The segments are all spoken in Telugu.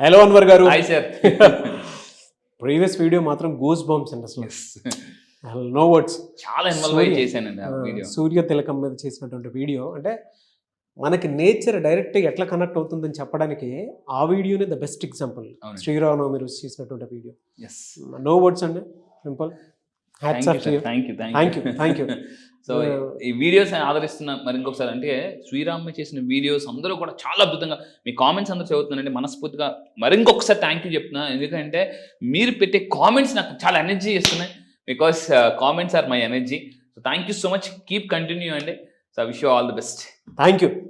హలో అన్వర్ గారు. Hi sir. ప్రీవియస్ వీడియో మాత్రం గూస్ బంప్స్ అండి అసలు. No words. చాలా ఇన్వాల్వ్ అయ్యి చేశానండి ఆ వీడియో. సూర్య తిలకం మీద చేసినటువంటి వీడియో అంటే మనకి నేచర్ డైరెక్ట్ ఎట్లా కనెక్ట్ అవుతుందని చెప్పడానికి ఆ వీడియోనే ద బెస్ట్ ఎగ్జాంపుల్. శ్రీరామనవమి మీరు చేసినటువంటి వీడియో. నో వర్డ్స్ అండి, సింపుల్. Thank you. సో ఈ వీడియోస్ ఆదరిస్తున్న మరి ఇంకొకసారి అంటే శ్రీరామ్ చేసిన వీడియోస్ అందరూ కూడా చాలా అద్భుతంగా మీ కామెంట్స్ అందరూ చదువుతున్నానండి. మనస్ఫూర్తిగా మరి ఇంకొకసారి థ్యాంక్ యూ చెప్తున్నా. ఎందుకంటే మీరు పెట్టే కామెంట్స్ నాకు చాలా ఎనర్జీ ఇస్తున్నాయి. Because comments are my energy. So thank you so much. Keep continue అండి. So wish you all the best.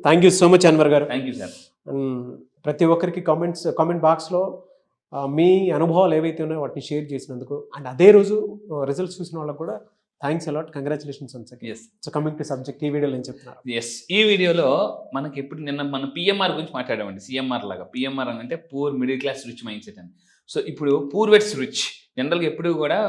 Thank you so much Anwar గారు. Thank you sir. ప్రతి ఒక్కరికి కామెంట్ బాక్స్లో మీ అనుభవాలు ఏవైతే ఉన్నాయో వాటిని షేర్ చేసినందుకు, అండ్ అదే రోజు రిజల్ట్స్ చూసిన వాళ్ళకు కూడా thanks a lot, congratulations once again. yes so coming to subject, ఈ వీడియోలో ఏం చెప్తున్నారు? ఈ వీడియోలో మనకి ఇప్పుడు నిన్న మనం పిఎంఆర్ గురించి మాట్లాడామండి. సిఎంఆర్ లాగా పిఎంఆర్ అని అంటే poor middle class rich mind set అని. సో ఇప్పుడు పూర్ వెట్స్ రిచ్ జనరల్గా ఎప్పుడు కూడా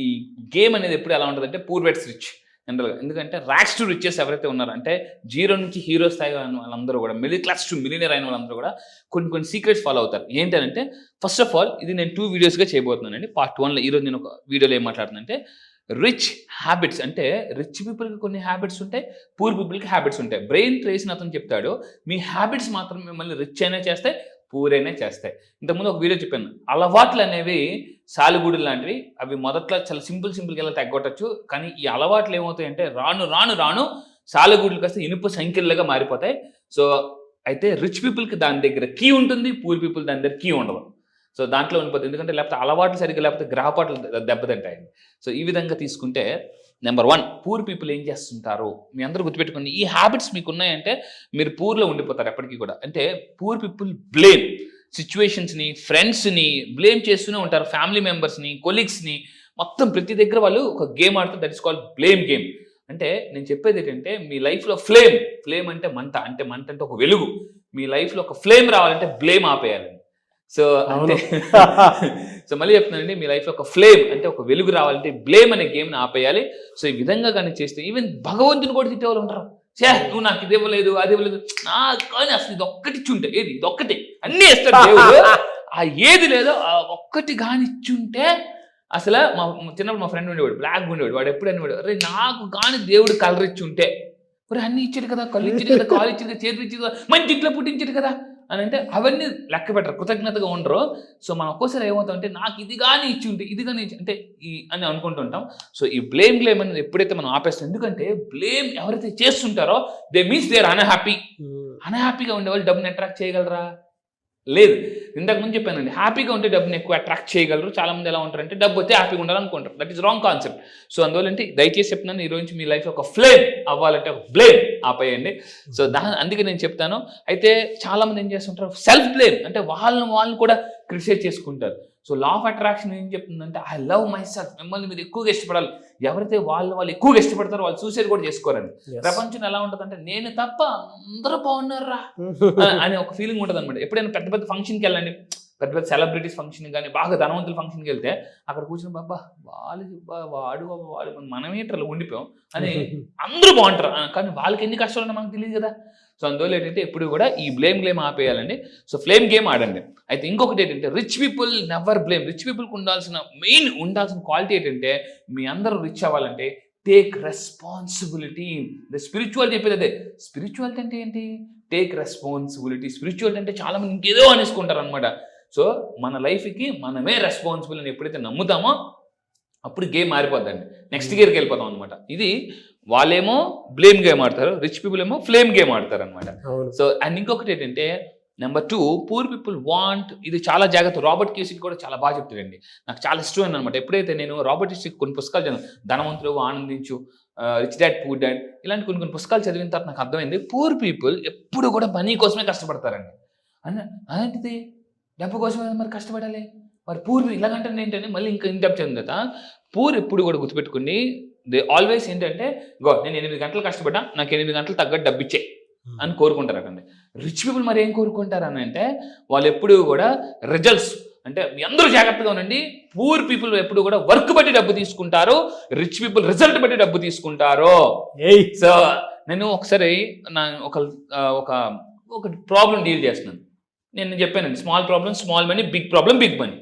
ఈ గేమ్ అనేది ఎప్పుడు ఎలా ఉంటుంది అంటే పూర్ వెట్స్ రిచ్ జనరల్గా. ఎందుకంటే ర్యాక్స్ టు రిచెస్ ఎవరైతే ఉన్నారో అంటే జీరో నుంచి హీరో స్థాయి వాళ్ళందరూ కూడా మిడిల్ క్లాస్ టు మిలియనర్ అయిన వాళ్ళందరూ కూడా కొన్ని సీక్రెట్స్ ఫాలో అవుతారు. ఏంటంటే ఫస్ట్ ఆఫ్ ఆల్ ఇది నేను 2 వీడియోస్గా చేయబోతున్నానండి. పార్ట్ 1లో ఈరోజు నేను ఒక వీడియోలో ఏం మాట్లాడుతున్నానంటే రిచ్ హ్యాబిట్స్. అంటే రిచ్ పీపుల్కి కొన్ని హ్యాబిట్స్ ఉంటాయి, పూర్ పీపుల్కి హ్యాబిట్స్ ఉంటాయి. బ్రెయిన్ ట్రేస్ని అతను చెప్తాడు, మీ హ్యాబిట్స్ మాత్రం మిమ్మల్ని రిచ్ అయినా చేస్తాయి, పూర్ అయినా చేస్తాయి. ఇంతకుముందు ఒక వీడియో చెప్పాను, అలవాట్లు అనేవి సాలుగూడు లాంటివి. అవి మొదట్లో చాలా సింపుల్గా ఎలా తగ్గొట్టచ్చు. కానీ ఈ అలవాట్లు ఏమవుతాయంటే రాను సాలుగూడులు కాస్త ఇనుప సంఖ్యలుగా మారిపోతాయి. సో అయితే రిచ్ పీపుల్కి దాని దగ్గర కీ ఉంటుంది, పూర్ పీపుల్ దాని దగ్గర కీ ఉండదు. సో దాంట్లో ఉండిపోతుంది. ఎందుకంటే లేకపోతే అలవాట్లు సరిగ్గా లేకపోతే గ్రహపాట్లు దెబ్బతింటాయి. సో ఈ విధంగా తీసుకుంటే నెంబర్ 1 పూర్ పీపుల్ ఏం చేస్తుంటారు మీ అందరూ గుర్తుపెట్టుకోండి. ఈ హ్యాబిట్స్ మీకు ఉన్నాయంటే మీరు పూర్లో ఉండిపోతారు ఎప్పటికీ కూడా. అంటే పూర్ పీపుల్ బ్లేమ్ సిచ్యువేషన్స్ని, ఫ్రెండ్స్ని బ్లేమ్ చేస్తూనే ఉంటారు, ఫ్యామిలీ మెంబర్స్ని, కొలీగ్స్ని, మొత్తం ప్రతి దగ్గర వాళ్ళు ఒక గేమ్ ఆడుతారు. That is called blame game. అంటే నేను చెప్పేది ఏంటంటే మీ లైఫ్లో ఫ్లేమ్ అంటే మంట అంటే ఒక వెలుగు. మీ లైఫ్లో ఒక ఫ్లేమ్ రావాలంటే బ్లేమ్ ఆపేయాలి. సో అంటే సో మళ్ళీ చెప్తున్నానండి, మీ లైఫ్లో ఒక ఫ్లేమ్ అంటే ఒక వెలుగు రావాలంటే బ్లేమ్ అనే గేమ్ని ఆపేయాలి. సో ఈ విధంగా కానీ చేస్తే ఈవెన్ భగవంతుని కూడా తిట్టేవాళ్ళు ఉంటారు. నువ్వు నాకు ఇది ఇవ్వలేదు, అది ఇవ్వలేదు, కానీ అసలు ఇది ఒక్కటి ఇచ్చుంటే, ఏది ఇది ఒక్కటి అన్నీ ఇస్తాడు దేవుడు, ఆ ఏది లేదో ఆ ఒక్కటి కానీ ఇచ్చుంటే అసలు చిన్నప్పుడు మా ఫ్రెండ్ ఉండేవాడు, బ్లాక్ ఉండేవాడు. వాడు ఎప్పుడు అనేవాడు, అరే నాకు కానీ దేవుడు కలర్ ఇచ్చుంటే, మరి అన్ని ఇచ్చాడు కదా, కళ్ళు ఇచ్చాడు కదా, కాలు ఇచ్చాడు కదా, చేతులు ఇచ్చాడు కదా, మంచి ఇంట్లో పుట్టించాడు కదా అని అంటే అవన్నీ లెక్క పెట్టరు, కృతజ్ఞతగా ఉండరు. సో మనం ఒక్కోసారి ఏమవుతామంటే నాకు ఇది కానీ ఇచ్చి ఉంటే, ఇది కానీ అంటే అని అనుకుంటుంటాం. సో ఈ బ్లేమ్ అనేది ఎప్పుడైతే మనం ఆపేస్తాం, ఎందుకంటే బ్లేమ్ ఎవరైతే చేస్తుంటారో దే మీన్స్ దే ఆర్ అన్హ్యాపీగా ఉండే వాళ్ళు డబ్బుని అట్రాక్ట్ చేయగలరా? లేదు. ఇంతకు ముందు చెప్పానండి, హ్యాపీగా ఉంటే డబ్బుని ఎక్కువ అట్రాక్ట్ చేయగలరు. చాలా మంది ఎలా ఉంటారంటే డబ్బు వస్తే హ్యాపీగా ఉండాలనుకుంటారు. That is wrong concept. So అందువల్ల అంటే దయచేసి చెప్తున్నాను, ఈ రోజు మీ లైఫ్ ఒక ఫ్లేమ్ అవ్వాలంటే ఒక బ్లేమ్ ఆపేయండి. సో అందుకే నేను చెప్తాను. అయితే చాలా మంది ఏం చేస్తుంటారు, సెల్ఫ్ బ్లేమ్ అంటే వాళ్ళని కూడా క్రిటిసైజ్ చేసుకుంటారు. సో లా ఆఫ్ అట్రాక్షన్ ఏం చెప్తుందంటే ఐ లవ్ మై సెల్ఫ్. మిమ్మల్ని మీరు ఎక్కువగా ఇష్టపడాలి. ఎవరైతే వాళ్ళు ఎక్కువగా ఇష్టపడతారో వాళ్ళు సూసైడ్ కూడా చేసుకోరండి. ప్రపంచం ఎలా ఉంటుందంటే నేను తప్ప అందరూ బాగున్నారా అనే ఒక ఫీలింగ్ ఉంటుంది అనమాట. ఎప్పుడైనా పెద్ద ఫంక్షన్కి వెళ్ళండి, పెద్ద సెలబ్రిటీస్ ఫంక్షన్ కానీ బాగా ధనవంతుల ఫంక్షన్కి వెళ్తే అక్కడ కూర్చొని బాబా వాడు మనమేటర్లు ఉండిపోయాం అని అందరూ బాగుంటారు. కానీ వాళ్ళకి ఎన్ని కష్టాలు ఉన్నా మనకు తెలియదు కదా. సో అందువల్ల ఏంటంటే ఎప్పుడు కూడా ఈ బ్లేమ్ ఆపేయాలండి. సో ఫ్లేమ్ గేమ్ ఆడండి. అయితే ఇంకొకటి ఏంటంటే rich people never blame. Rich పీపుల్కి ఉండాల్సిన క్వాలిటీ ఏంటంటే మీ అందరూ రిచ్ అవ్వాలంటే టేక్ రెస్పాన్సిబిలిటీ. స్పిరిచువల్ చెప్పేది అదే. స్పిరిచువాలిటీ అంటే ఏంటి? Take responsibility. స్పిరిచువాలిటీ అంటే చాలా మంది ఇంకేదో అనేసుకుంటారు అనమాట. సో మన లైఫ్కి మనమే రెస్పాన్సిబుల్ అని ఎప్పుడైతే నమ్ముతామో అప్పుడు గేమ్ మారిపోద్దండి. నెక్స్ట్ గేర్కి వెళ్ళిపోతాం అనమాట. ఇది వాళ్ళేమో బ్లేమ్ గేమ్ ఆడతారు, రిచ్ పీపుల్ ఏమో ఫ్లేమ్ గేమ్ ఆడతారు అనమాట. సో అండ్ ఇంకొకటి ఏంటంటే నెంబర్ 2 పూర్ పీపుల్ వాంట్, ఇది చాలా జాగ్రత్త. రాబర్ట్ క్యూసిక్ కూడా చాలా బాగా చెప్తాడండి, నాకు చాలా ఇష్టం అనమాట. ఎప్పుడైతే నేను రాబర్ట్ క్యూసిక్ కొన్ని పుస్తకాలు చదివాను, ధనవంతులు ఆనందించు, రిచ్ డాడ్ పూర్ డాడ్, ఇలాంటి కొన్ని పుస్తకాలు చదివిన తర్వాత నాకు అర్థమైంది పూర్ పీపుల్ ఎప్పుడు కూడా మనీ కోసమే కష్టపడతారండి. అలాంటిది డబ్బు కోసమే మరి కష్టపడాలి. మరి పూర్ ఇలాగంటే ఏంటంటే మళ్ళీ ఇంకా ఇన్ డెప్త్ చెందుతా. పూర్ ఎప్పుడు కూడా గుర్తుపెట్టుకుని దే ఆల్వేస్ ఏంటంటే నేను 8 గంటలు కష్టపడ్డా, నాకు 8 గంటలు తగ్గట్టు డబ్బు ఇచ్చే అని కోరుకుంటారు అటండి. రిచ్ పీపుల్ మరి ఏం కోరుకుంటారు అని అంటే వాళ్ళు ఎప్పుడు కూడా రిజల్ట్స్. అంటే మీ అందరూ జాగ్రత్తగా ఉండండి. పూర్ పీపుల్ ఎప్పుడు కూడా వర్క్ బట్టి డబ్బు తీసుకుంటారు, రిచ్ పీపుల్ రిజల్ట్ బట్టి డబ్బు తీసుకుంటారు. సో నేను ఒకసారి ఒక ప్రాబ్లం డీల్ చేస్తున్నాను. నేను చెప్పానండి, small problem small money, big problem big money.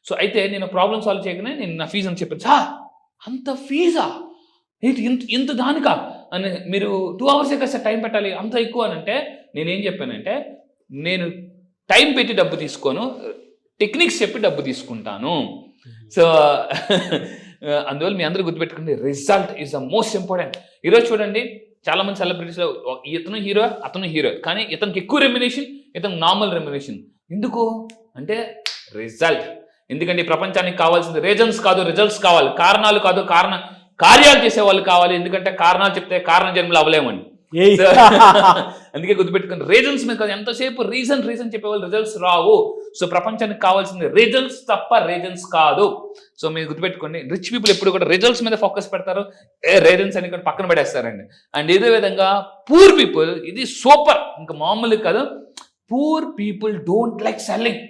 So అయితే నేను ప్రాబ్లమ్ సాల్వ్ చేయగానే నేను నా ఫీజు అని చెప్పాను. సార్ అంత ఫీజా, ఏంటి ఇంత దానికా అని, మీరు 2 hours కదా సార్ టైం పెట్టాలి, అంత ఎక్కువ అని అంటే నేనేం చెప్పానంటే, నేను టైం పెట్టి డబ్బు తీసుకోను, టెక్నిక్స్ చెప్పి డబ్బు తీసుకుంటాను. సో అందువల్ల మీ అందరూ గుర్తుపెట్టుకోండి, result is the most important. ఈరోజు చూడండి చాలా మంది సెలబ్రిటీస్లో ఇతను హీరో అతను హీరో, కానీ ఇతనికి ఎక్కువ రెమ్యునేషన్, ఇతను నార్మల్ రెమ్యునేషన్. ఎందుకు అంటే రిజల్ట్. ఎందుకంటే ఈ ప్రపంచానికి కావాల్సింది రీజన్స్ కాదు, రిజల్ట్స్ కావాలి. కారణాలు కాదు, కార్యాలు చేసే వాళ్ళు కావాలి. ఎందుకంటే కారణాలు చెప్తే కారణ జన్మలు అవ్వలేమండి. అందుకే గుర్తుపెట్టుకుని రీజన్స్ మీద కాదు, ఎంతసేపు రీజన్ చెప్పేవాళ్ళు రిజల్ట్స్ రావు. సో ప్రపంచానికి కావాల్సింది రిజల్ట్స్ తప్ప రీజన్స్ కాదు. సో మీరు గుర్తుపెట్టుకోండి, రిచ్ పీపుల్ ఎప్పుడు కూడా రిజల్ట్స్ మీద ఫోకస్ పెడతారు, రీజన్స్ అని కూడా పక్కన పడేస్తారండి. అండ్ ఇదే విధంగా పూర్ పీపుల్, ఇది సూపర్, ఇంకా మామూలు కాదు. Poor people don't like selling.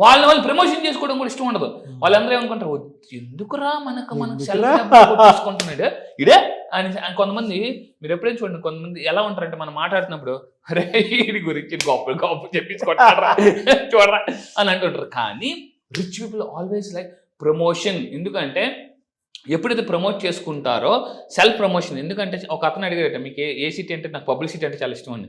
వాళ్ళు ప్రమోషన్ చేసుకోవడం కూడా ఇష్టం ఉండదు. వాళ్ళందరూ ఏమనుకుంటారు, ఎందుకురా మనం సెల్ఫ్ తీసుకుంటున్నాడు ఇదే అని. కొంతమంది మీరు ఎప్పుడైనా చూడండి, కొంతమంది ఎలా ఉంటారంటే మనం మాట్లాడుతున్నప్పుడు అరే వీడి గురించి గొప్ప చెప్పించుకుంటారా చూడరా అని అంటుంటారు. కానీ rich people always like promotion. ఎందుకంటే ఎప్పుడైతే ప్రమోట్ చేసుకుంటారో సెల్ఫ్ ప్రమోషన్. ఎందుకంటే ఒక అతను అడిగారట, మీకు ఏ సిటీ అంటే, నాకు పబ్లిసిటీ అంటే చాలా ఇష్టం అండి.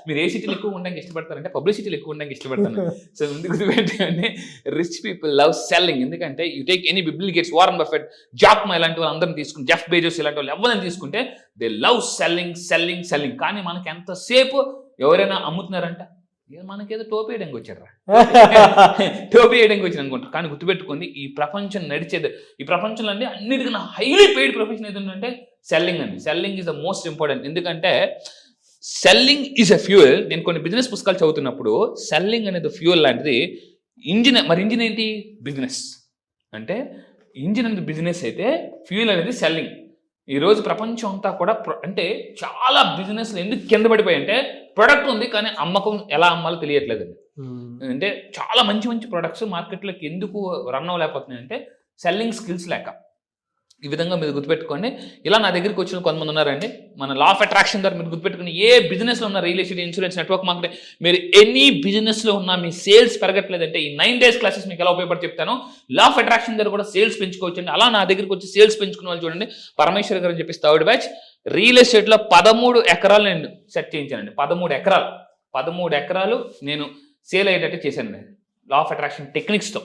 మీరు ఏ సిటీలు ఎక్కువ ఉండడానికి ఇష్టపడతారంటే పబ్లిసిటీలు ఎక్కువ ఉండడానికి ఇష్టపడతాను. సో ముందు గుర్తుపెట్టండి, రిచ్ పీపుల్ లవ్ సెల్లింగ్. ఎందుకంటే you take any bill gates, Warren Buffett, Jack మా ఇలాంటి వాళ్ళు అందరిని తీసుకుని, జెఫ్ బేజోస్ ఇలాంటి వాళ్ళు ఎవరైనా తీసుకుంటే దే లవ్ సెల్లింగ్. కానీ మనకి ఎంతసేపు ఎవరైనా అమ్ముతున్నారంట, మనకేదో టోపీ వేయడానికి వచ్చారా, టోపీ వేయడానికి వచ్చారు అనుకుంటారు. కానీ గుర్తుపెట్టుకోండి, ఈ ప్రపంచం నడిచేది, ఈ ప్రపంచంలో అంటే అన్నిటికన్నా హైలీ పెయిడ్ ప్రొఫెషన్ ఏదంటే సెల్లింగ్ అండి. Selling is the most important. ఎందుకంటే సెల్లింగ్ ఈజ్ ఎ ఫ్యూయల్. నేను కొన్ని బిజినెస్ పుస్తకాలు చదువుతున్నప్పుడు సెల్లింగ్ అనేది ఫ్యూయల్ లాంటిది. ఇంజిన్ ఏంటి, బిజినెస్. అంటే ఇంజిన్ అనేది బిజినెస్ అయితే ఫ్యూయల్ అనేది సెల్లింగ్. ఈరోజు ప్రపంచం అంతా కూడా అంటే చాలా బిజినెస్లు ఎందుకు కింద పడిపోయాయి అంటే, ప్రొడక్ట్ ఉంది కానీ అమ్మకం ఎలా అమ్మాలో తెలియట్లేదండి. అంటే చాలా మంచి ప్రొడక్ట్స్ మార్కెట్లోకి ఎందుకు రన్ అవ్వలేకపోతున్నాయి అంటే సెల్లింగ్ స్కిల్స్ లేక. ఈ విధంగా మీరు గుర్తుపెట్టుకోండి. ఇలా నా దగ్గరికి వచ్చిన కొంతమంది ఉన్నారండి. మన లా ఆఫ్ అట్రాక్షన్ ద్వారా మీరు గుర్తుపెట్టుకుని, ఏ బిజినెస్లో ఉన్న real estate, insurance, network marketing, మీరు ఎనీ బిజినెస్లో ఉన్న మీ సేల్స్ పెరగట్లేదంటే ఈ 9 days క్లాసెస్ మీకు ఎలా ఉపయోగపడి చెప్తాను. లా ఆఫ్ అట్రాక్షన్ ద్వారా కూడా సేల్స్ పెంచుకోవచ్చండి. అలా నా దగ్గరికి వచ్చి సేల్స్ పెంచుకునే వాళ్ళు చూడండి, పరమేశ్వర్ గారు అని చెప్పి 3rd batch రియల్ ఎస్టేట్లో 13 ఎకరాలు నేను సెట్ చేయించానండి. 13 ఎకరాలు నేను సేల్ అయ్యేటట్టు చేశానండి లా ఆఫ్ అట్రాక్షన్ టెక్నిక్స్తో.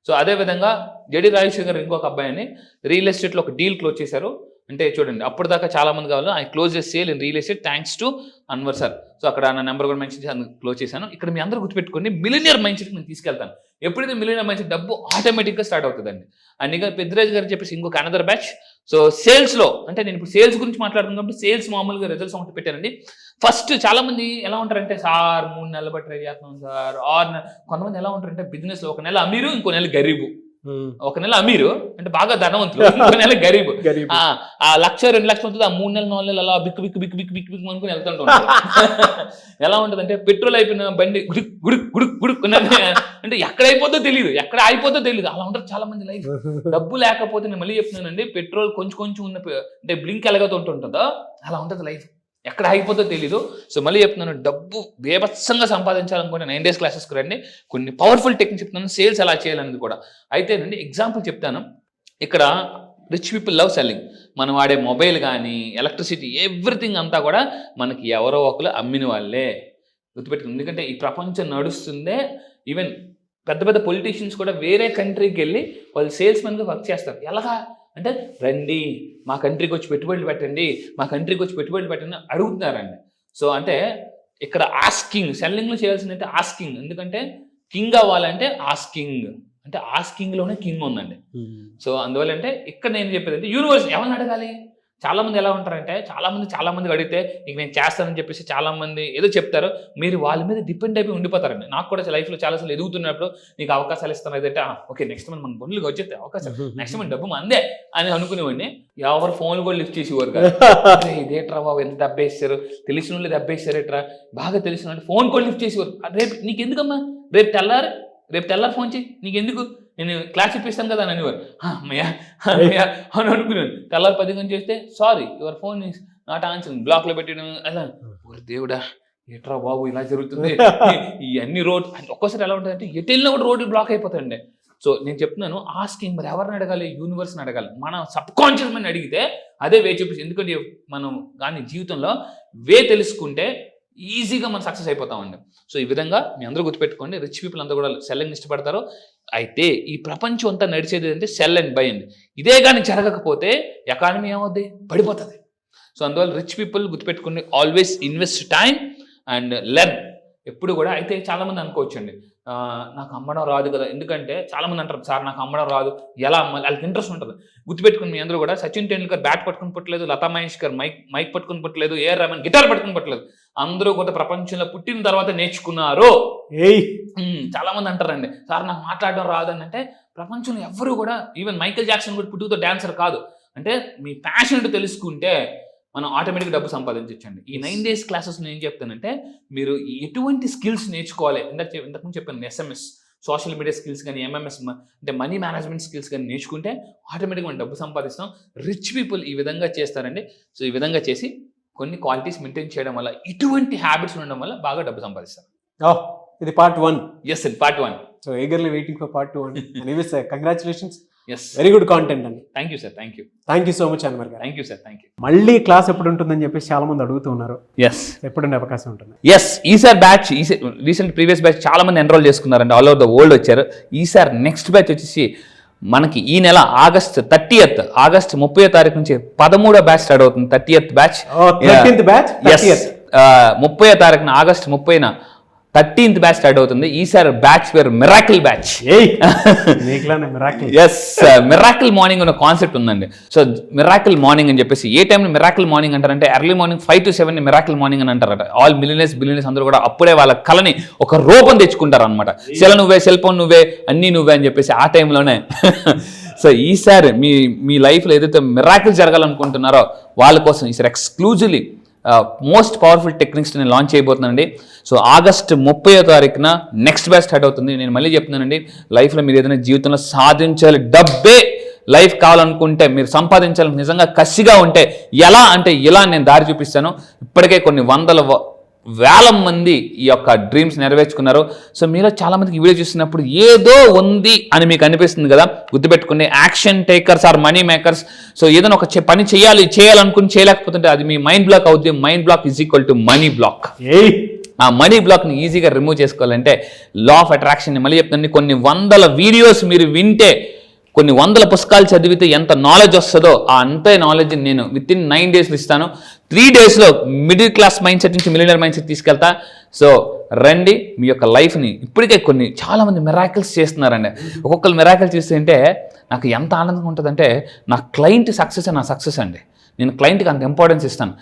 సో అదేవిధంగా జడి రాజేశ్వర్ గారు ఇంకొక అబ్బాయిని రియల్ ఎస్టేట్లో ఒక డీల్ క్లోజ్ చేశారు. అంటే చూడండి, అప్పుడు దాకా చాలా మంది కావాలి, I close sale in real estate thanks to Anwar sir. So అక్కడ నా నెంబర్ కూడా మెన్షన్ చేసి క్లోజ్ చేశాను. ఇక్కడ మీ అందరూ గుర్తుపెట్టుకోండి, మిలినియర్ మైండ్ సెట్కి నేను తీసుకెళ్తాను. ఎప్పుడైతే మిలినియర్ మైండ్ సెట్, డబ్బు ఆటోమేటిక్గా స్టార్ట్ అవుతుందండి. అండ్ ఇంకా పెద్దరాజు గారు చెప్పేసి ఇంకొక అనదర్ బ్యాచ్. సో సేల్స్లో అంటే నేను ఇప్పుడు సేల్స్ గురించి మాట్లాడుతున్నాను కాబట్టి సేల్స్ మామూలుగా రిజల్ట్స్ ఒకటి పెట్టానండి. ఫస్ట్ చాలా మంది ఎలా ఉంటారంటే, సార్ 3 నెలలు బట్టి ట్రై చేస్తున్నాం సార్, 6 నెలలు. కొంతమంది ఎలా ఉంటారంటే బిజినెస్లో 1 నెల అమీరు, ఇంకో నెల గరీబు. 1 నెల అమీరు అంటే బాగా ధనవంతులు, ఇంకో నెల గరీబు. ఆ 1,00,000-2 లక్షలు ఉంటుంది, ఆ 3 నెలలు 4 నెలలు అలా బిక్కు అనుకుని వెళ్తుంటూ ఉంటారు. ఎలా ఉంటుంది అంటే పెట్రోల్ అయిపోయిన బండి గుడుక్ అంటే ఎక్కడ అయిపోతుందో తెలియదు, ఎక్కడ అయిపోతుందో తెలియదు. అలా ఉంటారు చాలా మంది లైఫ్. డబ్బు లేకపోతే నేను మళ్ళీ చెప్తున్నానండి, పెట్రోల్ కొంచెం ఉన్న అంటే బ్లింక్ ఎలాగతుంటుంటుందో అలా ఉంటుంది లైఫ్, ఎక్కడ ఆగిపోతో తెలీదు. సో మళ్ళీ చెప్తున్నాను, డబ్బు బేభత్సంగా సంపాదించాలనుకుంటే 9 days క్లాసెస్కి రండి. కొన్ని పవర్ఫుల్ టెక్నిక్స్ చెప్తున్నాను, సేల్స్ ఎలా చేయాలనేది కూడా. అయితే అండి ఎగ్జాంపుల్ చెప్తాను. ఇక్కడ రిచ్ పీపుల్ లవ్ సెల్లింగ్. మనం వాడే మొబైల్ కానీ, ఎలక్ట్రిసిటీ, ఎవ్రీథింగ్ అంతా కూడా మనకి ఎవరో ఒకరు అమ్మిన వాళ్ళే. గుర్తుపెట్టుకుని, ఎందుకంటే ఈ ప్రపంచం నడుస్తుందే. ఈవెన్ పెద్ద పొలిటీషియన్స్ కూడా వేరే కంట్రీకి వెళ్ళి వాళ్ళు సేల్స్ మెన్గా వర్క్ చేస్తారు. ఎలాగా అంటే, రండి మా కంట్రీకి వచ్చి పెట్టుబడులు పెట్టండి అడుగుతున్నారండి. సో అంటే ఇక్కడ ఆస్కింగ్, సెల్లింగ్లో చేయాల్సిందంటే ఆస్కింగ్. ఎందుకంటే కింగ్ అవ్వాలంటే ఆస్కింగ్లోనే కింగ్ ఉందండి. సో అందువల్ల అంటే ఇక్కడ నేను చెప్పేది అంటే యూనివర్స్ ఎవరిని అడగాలి. చాలా మంది ఎలా ఉంటారంటే, చాలా మంది అడిగితే నీకు నేను చేస్తానని చెప్పేసి చాలా మంది ఏదో చెప్తారు, మీరు వాళ్ళ మీద డిపెండ్ అయిపోయి ఉండిపోతారండి. నాకు కూడా లైఫ్లో చాలాసార్లు ఎదుగుతున్నప్పుడు నీకు అవకాశాలు ఇస్తాను ఏదంటే, ఓకే నెక్స్ట్ మంత్ మన బండ్లుగా వచ్చేస్తే అవకాశాలు, నెక్స్ట్ మంత్ డబ్బు మందే అని అనుకునేవాడిని. ఎవరు ఫోన్లు కూడా లిఫ్ట్ చేసేవారు కదా, ఇదేట్రా బాబు ఎంత దెబ్బేస్తారు, తెలిసిన వాళ్ళు దెబ్బేస్తారు ఎట్రా, బాగా తెలిసిన వాళ్ళు ఫోన్ కూడా లిఫ్ట్ చేసేవారు. రేపు నీకు ఎందుకమ్మా, రేపు తెల్లారు ఫోన్ చేయి, నీకెందుకు, నేను క్లాస్ ఇప్పిస్తాను కదా అని అనేవారు. అమ్మయ్యా అని అనుకున్నాను. తెల్లారు 10 గంటలు చేస్తే sorry your phone is not answering, బ్లాక్లో పెట్టడం. అలా దేవుడా ఎట్రా బాబు ఇలా జరుగుతుంది ఈ అన్ని రోడ్ ఒక్కోసారి ఎలా ఉంటుందంటే ఎటు వెళ్ళినా కూడా రోడ్లు బ్లాక్ అయిపోతాయండి. సో నేను చెప్తున్నాను, ఆస్కింగ్ మరి ఎవరిని అడగాలి, యూనివర్స్ని అడగాలి. మన సబ్ కాన్షియస్ మైండ్ అడిగితే అదే వే చూపిస్తుంది. ఎందుకంటే మనం కానీ జీవితంలో వే తెలుసుకుంటే ఈజీగా మనం సక్సెస్ అయిపోతామండి. సో ఈ విధంగా మీ అందరూ గుర్తుపెట్టుకోండి, రిచ్ పీపుల్ అందరూ కూడా సెల్లింగ్ ఇష్టపడతారు. అయితే ఈ ప్రపంచం అంతా నడిచేది అంటే సెల్ అండ్ బై అండి. ఇదే కానీ జరగకపోతే ఎకానమీ ఏమవుద్ది, పడిపోతుంది. సో అందువల్ల రిచ్ పీపుల్ గుర్తుపెట్టుకోండి, always invest time and learn ఎప్పుడు కూడా. అయితే చాలామంది అనుకోవచ్చండి, నాకు అమ్మడం రాదు కదా, ఎందుకంటే చాలామంది అంటారు సార్ నాకు అమ్మడం రాదు, ఎలా అమ్మాలి, వాళ్ళకి ఇంట్రెస్ట్ ఉంటుంది. గుర్తుపెట్టుకుని మీ అందరూ కూడా, సచిన్ టెండూల్కర్ బ్యాట్ పట్టుకుని పుట్టలేదు, లతా మంగేష్కర్ మైక్ పట్టుకుని పుట్టలేదు, ఏఆర్ రెహమాన్ గిటార్ పట్టుకుని పుట్టలేదు. అందరూ కూడా ప్రపంచంలో పుట్టిన తర్వాత నేర్చుకున్నారు. చాలా మంది అంటారండి సార్ నాకు మాట్లాడడం రాదని. అంటే ప్రపంచంలో ఎవరు కూడా, ఈవెన్ మైకేల్ జాక్సన్ కూడా పుట్టుకతో డాన్సర్ కాదు. అంటే మీ ప్యాషన్ తెలుసుకుంటే మనం ఆటోమేటిక్గా డబ్బు సంపాదించండి. ఈ 9 days క్లాసెస్ నేను ఏం చెప్తానంటే, మీరు ఎటువంటి స్కిల్స్ నేర్చుకోవాలి, ఇంతకుముందు చెప్పాను, SMS, సోషల్ మీడియా స్కిల్స్ కానీ, MMS అంటే మనీ మేనేజ్మెంట్ స్కిల్స్ కానీ నేర్చుకుంటే ఆటోమేటిక్గా మనం డబ్బు సంపాదిస్తాం. రిచ్ పీపుల్ ఈ విధంగా చేస్తారండి. సో ఈ విధంగా చేసి కొన్ని క్వాలిటీస్ మెయింటైన్ చేయడం వల్ల, ఇటువంటి హ్యాబిట్స్ ఉండడం వల్ల బాగా డబ్బు సంపాదిస్తారు. ఇది part 1. ఎస్ అండి, part 1. So eagerly waiting for part 2. Anyways, congratulations. Yes. Very good content అండి. Thank you sir, thank you. Thank you so much Anwar గారు. Thank you sir, thank you. మళ్ళీ క్లాస్ ఎప్పుడు ఉంటుందని చెప్పేసి చాలా మంది అడుగుతూ ఉన్నారు. ఎస్, ఎప్పుడుండే అవకాశం ఉంటుంది? ఎస్, ఈసారి బ్యాచ్ రీసెంట్ ప్రీవియస్ బ్యాచ్ చాలా మంది ఎన్రోల్ చేసుకున్నారండి, ఆల్ ఓవర్ ద వరల్డ్ వచ్చారు. ఈసారి నెక్స్ట్ బ్యాచ్ వచ్చేసి మనకి ఈ నెల ఆగస్ట్ 30వ తారీఖు నుంచి 13వ బ్యాచ్ స్టార్ట్ అవుతుంది. 30th batch, 13th batch. 30వ తారీఖున ఆగస్ట్ 30న 13th బ్యాచ్ స్టార్ట్ అవుతుంది. ఈసారి బ్యాచ్ పేరు miracle batch. Yes, miracle morning అనే కాన్సెప్ట్ ఉందండి. సో మిరాకిల్ మార్నింగ్ అని చెప్పేసి, ఏ టైంలో మిరాకిల్ మార్నింగ్ అంటారంటే early morning 5 to 7 miracle morning అని అంటారట. ఆల్ బిలియనర్స్ అందరూ కూడా అప్పుడే వాళ్ళ కళని ఒక రూపం తెచ్చుకుంటారు అనమాట. నువ్వే, సెల్ ఫోన్ నువ్వే, అన్నీ నువ్వే అని చెప్పేసి ఆ టైంలోనే. సో ఈసారి మీ లైఫ్లో ఏదైతే మిరాకిల్ జరగాలనుకుంటున్నారో వాళ్ళ కోసం ఈసారి ఎక్స్క్లూజివ్లీ మోస్ట్ పవర్ఫుల్ టెక్నిక్స్ నేను లాంచ్ చేయబోతున్నానండి. సో ఆగస్ట్ 30వ తారీఖున నెక్స్ట్ బ్యాచ్ స్టార్ట్ అవుతుంది. నేను మళ్ళీ చెప్తున్నానండి, లైఫ్లో మీరు ఏదైనా జీవితంలో సాధించాలి, డబ్బే లైఫ్ కావాలనుకుంటే, మీరు సంపాదించాలి నిజంగా కసిగా ఉంటే ఎలా అంటే ఇలా నేను దారి చూపిస్తాను. ఇప్పటికే కొన్ని వేల మంది ఈ యొక్క డ్రీమ్స్ నెరవేర్చుకున్నారు. సో మీలో చాలా మందికి ఈ వీడియో చూసినప్పుడు ఏదో ఉంది అని మీకు అనిపిస్తుంది కదా, గుర్తుపెట్టుకుని action takers are money makers. So ఏదైనా ఒక పని చేయాలనుకుని చేయలేకపోతుంటే అది మీ మైండ్ బ్లాక్ అవుతుంది. Mind block is equal to money block. ఆ మనీ బ్లాక్ని ఈజీగా రిమూవ్ చేసుకోవాలంటే లా ఆఫ్ అట్రాక్షన్ మళ్ళీ చెప్తాను. కొన్ని 100 వీడియోస్ మీరు వింటే, కొన్ని 100 పుస్తకాలు చదివితే ఎంత నాలెడ్జ్ వస్తుందో అంతే నాలెడ్జ్ నేను విత్ ఇన్ 9 days ఇస్తాను. 3 daysలో మిడిల్ క్లాస్ మైండ్ సెట్ నుంచి మిలియనర్ మైండ్ సెట్ తీసుకెళ్తా. సో రండి, మీ యొక్క లైఫ్ని ఇప్పటికే చాలామంది మిరాకిల్స్ చేస్తున్నారండి. ఒక్కొక్కరు మిరాకిల్ చేస్తుంటే నాకు ఎంత ఆనందంగా ఉంటుందంటే, నా క్లయింట్ సక్సెస్ నా సక్సెస్ అండి. నేను క్లయింట్కి అంత ఇంపార్టెన్స్ ఇస్తాను.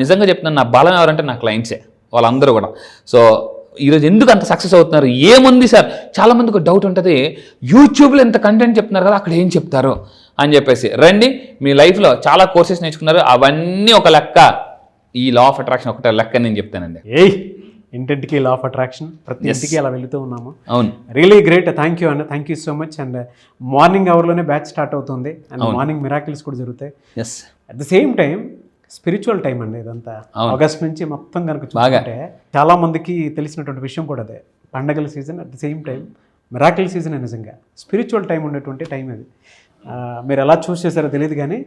నిజంగా చెప్తున్నాను, నా బలం ఎవరంటే నా క్లయింట్సే, వాళ్ళందరూ కూడా. సో ఈరోజు ఎందుకు అంత సక్సెస్ అవుతున్నారు, ఏముంది సార్, చాలా మందికి డౌట్ ఉంటుంది, యూట్యూబ్లో ఎంత కంటెంట్ చెప్తున్నారు కదా అక్కడ ఏం చెప్తారు అని చెప్పేసి. రండి, మీ లైఫ్లో చాలా కోర్సెస్ నేర్చుకున్నారు, అవన్నీ ఒక లెక్క, ఈ లా ఆఫ్ అట్రాక్షన్ ఒకటే లెక్క నేను చెప్తానండి. ఇంటింటికి లా ఆఫ్ అట్రాక్షన్, ప్రతి ఇంటికి అలా వెళుతూ ఉన్నాము. అవును, రియలీ గ్రేట్. థ్యాంక్ యూ అన్న, thank you so much. And morning అవర్లోనే బ్యాచ్ స్టార్ట్ అవుతుంది అండ్ మార్నింగ్ మిరాకిల్స్ కూడా జరుగుతాయి. Yes, at the same time spiritual time అండి ఇదంతా. ఆగస్ట్ నుంచి మొత్తం కనుక చూసుకుంటే చాలా మందికి తెలిసినటువంటి విషయం కూడా అదే, పండగల season at the same time miracle season. నిజంగా స్పిరిచువల్ టైం ఉన్నటువంటి టైం అది. మీరు ఎలా చూస్ చేశారో తెలియదు కానీ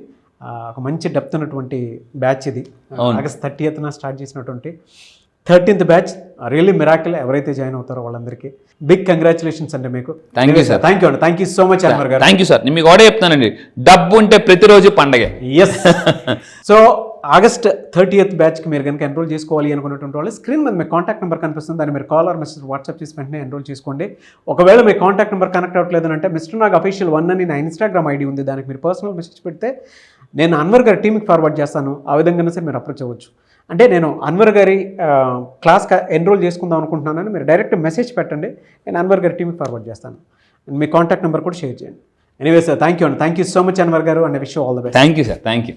ఒక మంచి డెప్త్ ఉన్నటువంటి బ్యాచ్ ఇది. ఆగస్ట్ 30th స్టార్ట్ చేసినటువంటి 13th బ్యాచ్ రియల్లీ మిరాకిల్. ఎవరైతే జాయిన్ అవుతారో వాళ్ళందరికీ బిగ్ కంగ్రాచులేషన్స్ అండి మీకు. Thank you sir. Thank you అండి, thank you so much Anwar గారు. Thank you sir. నేను మీకు కూడా చెప్తానండి, డబ్బు ఉంటే ప్రతిరోజు పండగే. ఎస్. సో ఆగస్ట్ 30th బ్యాచ్కి మీరు కనుక ఎన్రోల్ చేసుకోవాలి అనుకున్నటువంటి వాళ్ళు స్క్రీన్ మీద మీ కాంటాక్ట్ నెంబర్ కనిపిస్తుంది, దాన్ని మీరు కాల్ ఆర్ మెసేజ్ వాట్సాప్ చేసి వెంటనే ఎన్రోల్ చేసుకోండి. ఒకవేళ మీ కాంటాక్ట్ నెంబర్ కనెక్ట్ అవ్వట్లేదు అంటే మిస్టర్ నాగ్ అఫీషియల్ 1 అని నా ఇన్స్టాగ్రామ్ ఐడి ఉంది, దానికి మీరు పర్సనల్ మెసేజ్ పెడితే నేను అన్వర్ గారి టీమ్కి ఫార్వర్డ్ చేస్తాను. ఆ విధంగా సరే మీరు అప్రోచ్ అవ్వచ్చు. అంటే నేను అన్వర్ గారి క్లాస్ ఎన్రోల్ చేసుకుందాం అనుకుంటున్నానని మీరు డైరెక్ట్ మెసేజ్ పెట్టండి, నేను అన్వర్ గారి టీమ్కి ఫార్వర్డ్ చేస్తాను. మీ కాంటాక్ట్ నెంబర్ కూడా షేర్ చేయండి. ఎనీవేస్ థ్యాంక్ యూ అండి, thank you so much Anwar గారు, and wish you all the best. Thank you sir, thank you.